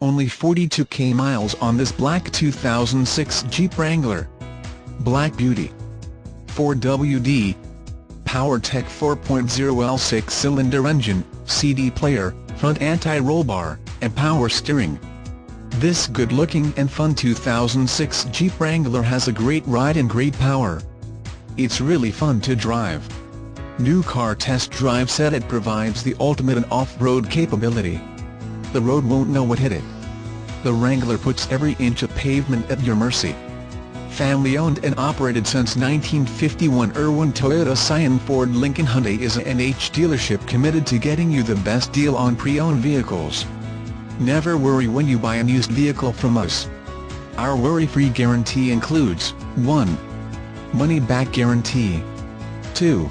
Only 42k miles on this black 2006 Jeep Wrangler. Black Beauty. 4WD. PowerTech 4.0 L6-cylinder engine, CD player, front anti-roll bar, and power steering. This good-looking and fun 2006 Jeep Wrangler has a great ride and great power. It's really fun to drive. New car test drive said it provides the ultimate in off-road capability. The road won't know what hit it. The Wrangler puts every inch of pavement at your mercy. Family owned and operated since 1951, Irwin Toyota Scion Ford Lincoln Hyundai is an NH dealership committed to getting you the best deal on pre-owned vehicles. Never worry when you buy a used vehicle from us. Our worry-free guarantee includes 1. Money-back guarantee. 2.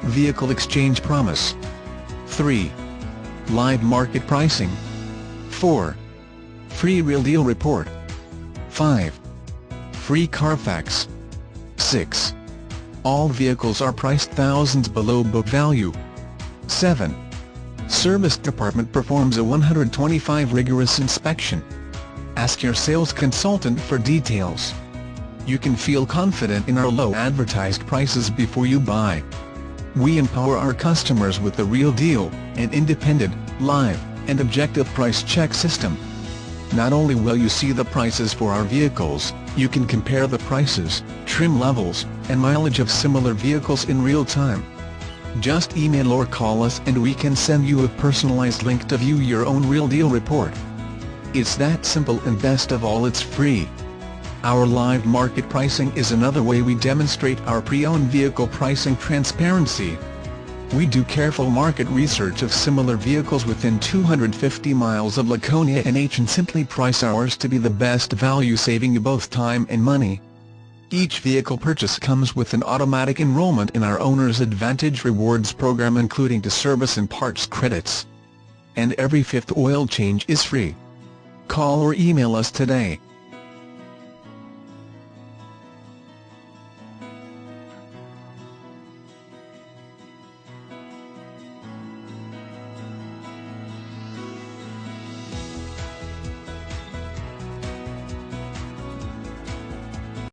Vehicle exchange promise. 3. Live market pricing. 4. Free Real Deal report. 5. Free Carfax. 6. All vehicles are priced thousands below book value. 7. Service department performs a 125 rigorous inspection. Ask your sales consultant for details. You can feel confident in our low advertised prices before you buy. We empower our customers with the Real Deal, an independent, live, and objective price check system. Not only will you see the prices for our vehicles, you can compare the prices, trim levels, and mileage of similar vehicles in real time. Just email or call us and we can send you a personalized link to view your own Real Deal report. It's that simple, and best of all, it's free. Our live market pricing is another way we demonstrate our pre-owned vehicle pricing transparency. We do careful market research of similar vehicles within 250 miles of Laconia NH and simply price ours to be the best value, saving you both time and money. Each vehicle purchase comes with an automatic enrollment in our Owner's Advantage Rewards program, including to service and parts credits. And every fifth oil change is free. Call or email us today.